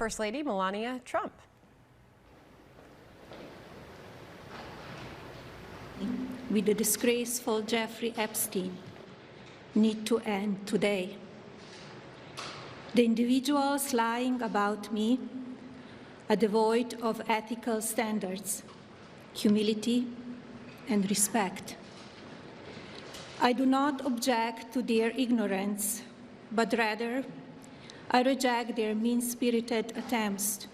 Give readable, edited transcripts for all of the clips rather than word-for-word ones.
First Lady Melania Trump. With the disgraceful Jeffrey Epstein need to end today. The individuals lying about me are devoid of ethical standards, humility, and respect. I do not object to their ignorance, but rather I reject their mean-spirited attempts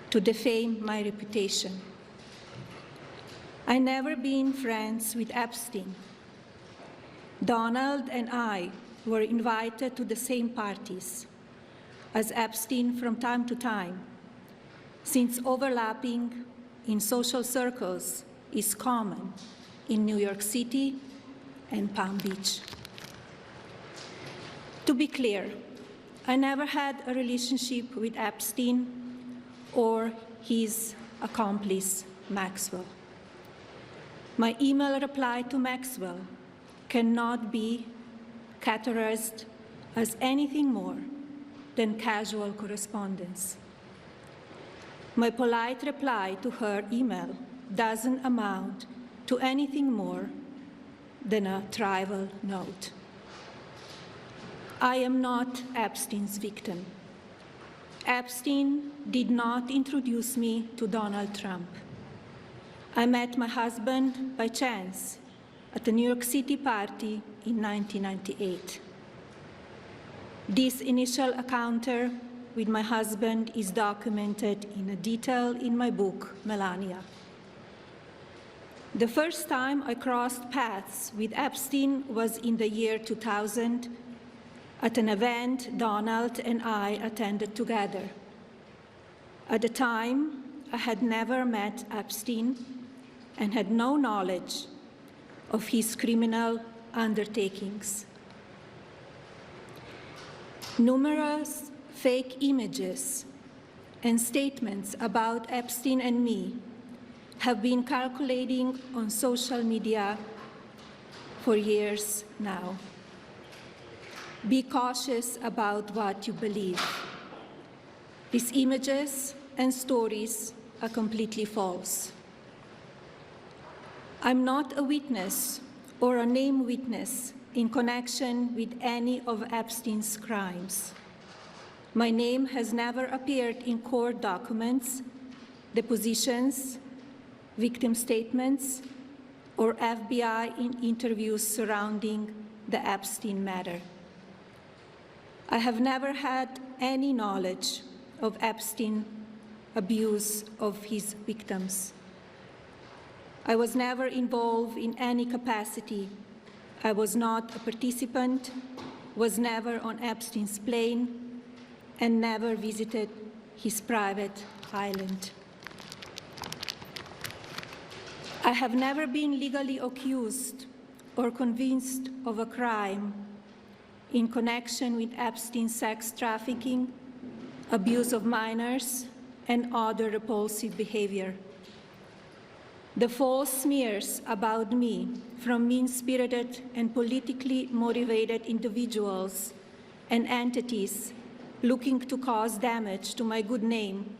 to defame my reputation. I never been friends with Epstein. Donald and I were invited to the same parties as Epstein from time to time, since overlapping in social circles is common in New York City and Palm Beach. To be clear, I never had a relationship with Epstein or his accomplice, Maxwell. My email reply to Maxwell cannot be categorized as anything more than casual correspondence. My polite reply to her email doesn't amount to anything more than a trivial note. I am not Epstein's victim. Epstein did not introduce me to Donald Trump. I met my husband by chance at a New York City party in 1998. This initial encounter with my husband is documented in detail in my book, Melania. The first time I crossed paths with Epstein was in the year 2000 at an event Donald and I attended together. At the time, I had never met Epstein and had no knowledge of his criminal undertakings. Numerous fake images and statements about Epstein and me have been circulating on social media for years now. Be cautious about what you believe. These images and stories are completely false. I'm not a witness or a named witness in connection with any of Epstein's crimes. My name has never appeared in court documents, depositions, victim statements, or FBI in interviews surrounding the Epstein matter. I have never had any knowledge of Epstein's abuse of his victims. I was never involved in any capacity. I was not a participant, was never on Epstein's plane, and never visited his private island. I have never been legally accused or convinced of a crime in connection with Epstein's sex trafficking, abuse of minors, and other repulsive behavior. The false smears about me from mean-spirited and politically motivated individuals and entities looking to cause damage to my good name,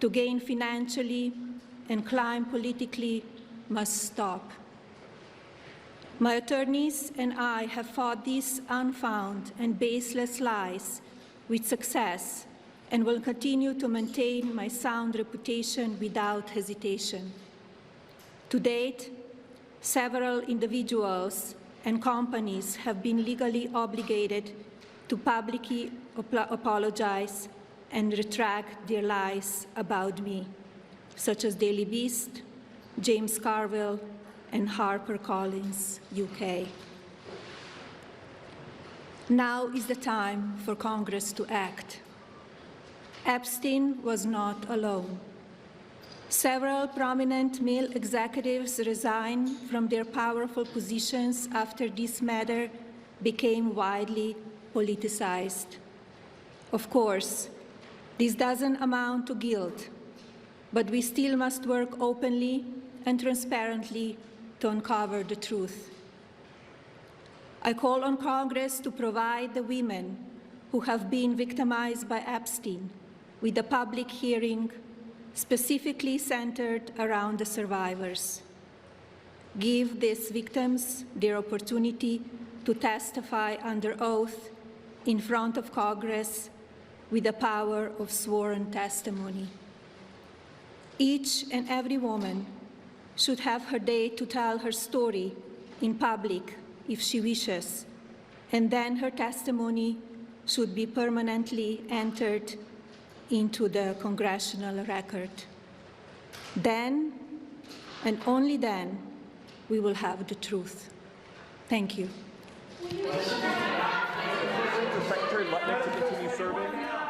to gain financially and climb politically, must stop. My attorneys and I have fought these unfounded and baseless lies with success and will continue to maintain my sound reputation without hesitation. To date, several individuals and companies have been legally obligated to publicly apologize and retract their lies about me, such as Daily Beast, James Carville, and HarperCollins, UK. Now is the time for Congress to act. Epstein was not alone. Several prominent male executives resigned from their powerful positions after this matter became widely politicized. Of course, this doesn't amount to guilt, but we still must work openly and transparently to uncover the truth. I call on Congress to provide the women who have been victimized by Epstein with a public hearing specifically centered around the survivors. Give these victims their opportunity to testify under oath in front of Congress with the power of sworn testimony. Each and every woman should have her day to tell her story in public if she wishes, and then her testimony should be permanently entered into the congressional record. Then, and only then, we will have the truth. Thank you. For Secretary Lutnick to continue serving.